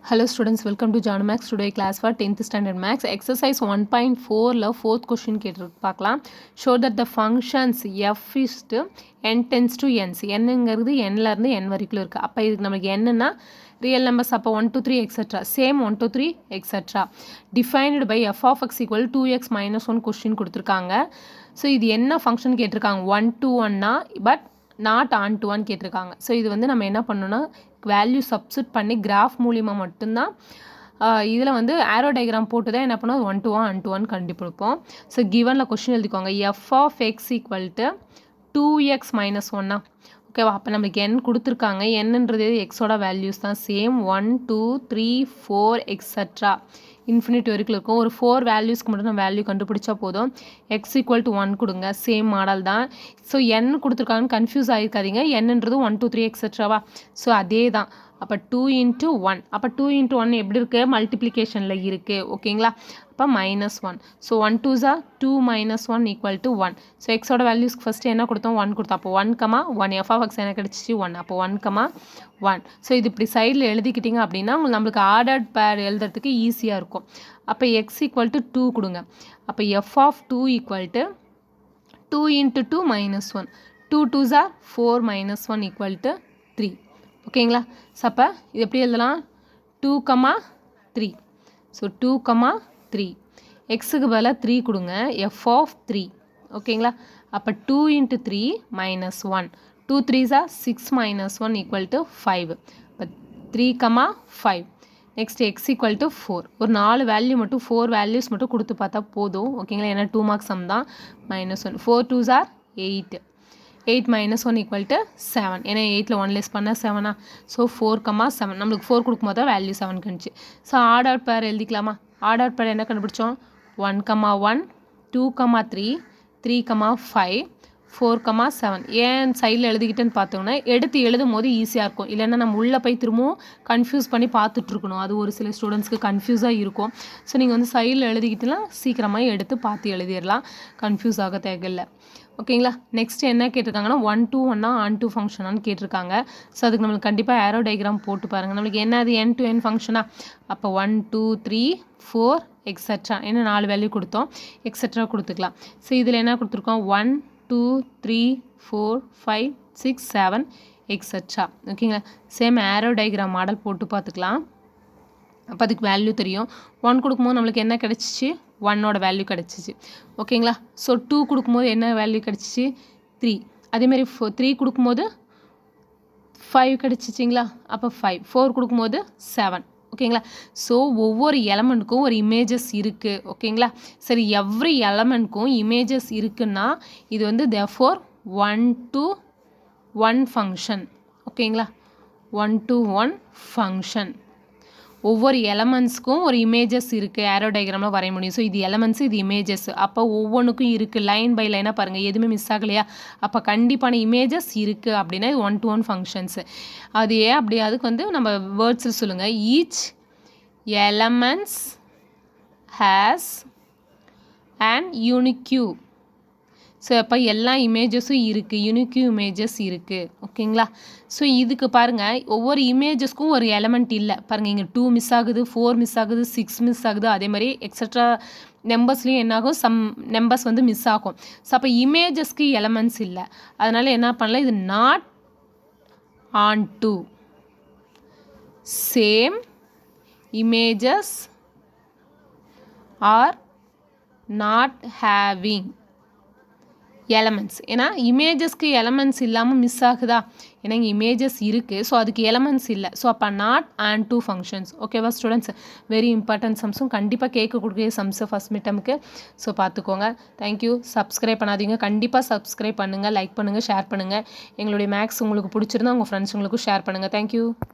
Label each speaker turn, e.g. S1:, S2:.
S1: Hello students, welcome to John Max. Today class for 10th standard max. Exercise 1.4 la 4th question கேட்டிருக்கு பார்க்கலாம். Show that the functions f is to n tends to n. nங்கிறது nல இருந்து n வரைக்கும் இருக்கு. அப்ப இதுக்கு நமக்கு என்னன்னா real numbers அப்ப 1 2 3 etc. same 1 2 3 etc. defined by f of x equal 2x minus 1 question கொடுத்திருக்காங்க. So இது என்ன function கேட்டிருக்காங்க 1 to 1னா but not on to 1 கேட்டிருக்காங்க. ஸோ இது வந்து நம்ம என்ன பண்ணணும்னா வேல்யூ சப்ஸ்டிட் பண்ணி கிராஃப் மூலியமாக மட்டும்தான் இதில் வந்து ஆரோ டயக்ராம் போட்டு தான் என்ன பண்ணோம் 1 to 1 1 to 1 கண்டுபிடிப்போம். ஸோ கிவனில் கொஸ்டின் எழுதிக்கோங்க f of x equal to 2x minus ஒன்னா ஓகேவா. அப்போ நம்மளுக்கு n கொடுத்துருக்காங்க. என்னன்றது எக்ஸோட வேல்யூஸ் தான் சேம் 1 2 3 4 எக்ஸட்ரா இன்ஃபினிட்டி வரைக்கும் இருக்கும். ஒரு 4 வேல்யூஸ்க்கு மட்டும் நம்ம வேல்யூ கண்டுபிடிச்சா போதும். எக்ஸ் ஈக்குவல் டு 1 கொடுங்க. சேம் மாடல் தான். ஸோ n கொடுத்துருக்காங்கன்னு கன்ஃபியூஸ் ஆகிருக்காதீங்க. என்னன்றது 1 2 3 எக்ஸட்ராவா. ஸோ அதே தான். அப்போ 2 into 1 அப்போ 2 into 1 எப்படி இருக்குது மல்டிப்ளிகேஷனில் இருக்குது ஓகேங்களா. அப்போ -1. So 1 2s are 2 minus 1 equal to 1. So எக்ஸோட வேல்யூஸ்க்கு ஃபஸ்ட்டு என்ன கொடுத்தோம் 1 கொடுத்தோம். அப்போ 1, எஃப் ஆஃப் எக்ஸ் என்ன கிடச்சிச்சு 1. அப்போ 1, 1. ஸோ இது இப்படி சைடில் எழுதிக்கிட்டிங்க அப்படின்னா நம்மளுக்கு ஆர்டர்ட் பேர் எழுதுறதுக்கு ஈஸியாக இருக்கும். அப்போ எக்ஸ் ஈக்குவல் டு 2 கொடுங்க. அப்போ f of 2 equal to 2 into 2 -1. 2 2s are 4 minus 1 equal to 3. ஓகேங்களா. ஸோ அப்போ இது எப்படி எழுதலாம் 2, 3. ஸோ 2, 3. எக்ஸுக்கு பதிலாக 3 கொடுங்க. எஃப் ஆஃப் 3 ஓகேங்களா. அப்போ 2 into 3 -1. 2 3s are 6 minus 1 equal to 5. இப்போ 3, 5. Next X equal to 4. ஒரு 4 வேல்யூ மட்டும் 4 வேல்யூஸ் மட்டும் கொடுத்து பார்த்தா போதும் ஓகேங்களா. ஏன்னா 2 மார்க்ஸ் சம் தான். -1. 4 2s are 8. 8 minus 1 equal to 7. ஏன்னா 8ல் 1 லெஸ் பண்ணால் 7. ஸோ 4, 7. நம்மளுக்கு 4 கொடுக்கும்போது தான் வேல்யூ 7 கணிச்சு. ஸோ ஆர்டர் பேர் எழுதிக்கலாமா. ஆர்டர் பேர் என்ன கண்டுபிடிச்சோம் 1, 1, 2, 3, 3, 5, 4, 7. ஏன் சைடில் எழுதிக்கிட்டேன்னு பார்த்தோம்னா எடுத்து எழுதும் போது ஈஸியாக இருக்கும். இல்லைன்னா நம்ம உள்ளே போய் திரும்பவும் கன்ஃபியூஸ் பண்ணி பார்த்துட்ருக்கணும். அது ஒரு சில ஸ்டூடெண்ட்ஸ்க்கு கன்ஃபியூஸாக இருக்கும். ஸோ நீங்கள் வந்து சைடில் எழுதிக்கிட்டுனா சீக்கிரமாக எடுத்து பார்த்து எழுதிடலாம். கன்ஃபியூஸ் ஆக தேவையில்லை ஓகேங்களா. நெக்ஸ்ட் என்ன கேட்டிருக்காங்கன்னா 1 to 1 ஆன் டூ ஃபங்க்ஷனான்னு கேட்டிருக்காங்க. ஸோ அதுக்கு நம்மளுக்கு கண்டிப்பாக ஆரோ டயக்ராம் போட்டு பாருங்கள். நம்மளுக்கு என்ன அது n to n ஃபங்க்ஷனா. அப்போ 1 2 3 4 எக்ஸட்ரா என்ன 4 வேல்யூ கொடுத்தோம் எக்ஸட்ரா கொடுத்துக்கலாம். ஸோ இதில் என்ன கொடுத்துருக்கோம் 1 2 3 4 5 6 7 எக்ஸட்ரா ஓகேங்களா. சேம் ஆரோ டயக்ராம் மாடல் போட்டு பார்த்துக்கலாம். அப்போ அதுக்கு வேல்யூ தெரியும். 1 கொடுக்கும்போது நம்மளுக்கு என்ன கிடச்சிச்சு 1ஓட வேல்யூ கிடச்சிச்சு ஓகேங்களா. ஸோ 2 கொடுக்கும்போது என்ன வேல்யூ கிடச்சிச்சு 3. அதேமாதிரி 3 கொடுக்கும்போது 5 கிடச்சிச்சிங்களா. அப்போ 5. 4 கொடுக்கும்போது 7 ஓகேங்களா. ஸோ ஒவ்வொரு எலமெண்ட்டுக்கும் ஒரு இமேஜஸ் இருக்குது ஓகேங்களா. சரி எவ்ரி எலமெண்ட்க்கும் இமேஜஸ் இருக்குன்னா இது வந்து therefore 1 to 1 ஃபங்க்ஷன் ஓகேங்களா. 1 to 1 ஃபங்க்ஷன். ஒவ்வொரு எலமெண்ட்ஸ்க்கும் ஒரு இமேஜஸ் இருக்குது ஆரோ டயக்ராமில் வரைய முடியும். ஸோ இது எலமெண்ட்ஸ் இது இமேஜஸ். அப்போ ஒவ்வொன்றுக்கும் இருக்குது லைன் பை லைனாக பாருங்கள் எதுவுமே மிஸ் ஆகலையா. அப்போ கண்டிப்பான இமேஜஸ் இருக்குது அப்படின்னா இது 1 to 1 ஃபங்க்ஷன்ஸு. அது ஏன் அப்படி அதுக்கு வந்து நம்ம வேர்ட்ஸில் சொல்லுங்கள். Each elements has and unique. So அப்போ எல்லா இமேஜஸும் இருக்குது யூனிக்யூ இமேஜஸ் இருக்குது ஓகேங்களா. ஸோ இதுக்கு பாருங்கள் ஒவ்வொரு இமேஜஸ்க்கும் ஒரு எலமெண்ட் இல்லை பாருங்கள். இங்கே 2 மிஸ் ஆகுது 4 மிஸ் ஆகுது 6 மிஸ் ஆகுது. அதே மாதிரி எக்ஸட்ரா நம்பர்ஸ்லேயும் என்னாகும் சம் நம்பர்ஸ் வந்து மிஸ் ஆகும். ஸோ அப்போ இமேஜஸ்க்கு எலமெண்ட்ஸ் இல்லை. அதனால் என்ன பண்ணலாம் இது not on to same images are not having elements. ஏன்னா இமேஜஸ்க்கு எலமெண்ட்ஸ் இல்லாமல் மிஸ் ஆகுதா. ஏன்னா இங்கே இமேஜஸ் இருக்குது ஸோ அதுக்கு எலமெண்ட்ஸ் இல்லை. ஸோ அப்போ நாட் அண்ட் டூ ஃபங்க்ஷன்ஸ் ஓகேவா ஸ்டூடெண்ட்ஸ். வெரி இம்பார்ட்டன்ட் சம்ஸும் கண்டிப்பாக கேட்கக்கூடிய சம்ஸு ஃபஸ்ட் மிட்டமுக்கு. ஸோ பார்த்துக்கோங்க. தேங்க்யூ. சப்ஸ்கிரைப் பண்ணாதீங்க. கண்டிப்பாக சப்ஸ்கிரைப் பண்ணுங்கள், லைக் பண்ணுங்கள், ஷேர் பண்ணுங்கள். எங்களுடைய மேக்ஸ் உங்களுக்கு பிடிச்சிருந்தா உங்கள் ஃப்ரெண்ட்ஸுங்களுக்கும் ஷேர் பண்ணுங்கள். தேங்க்யூ.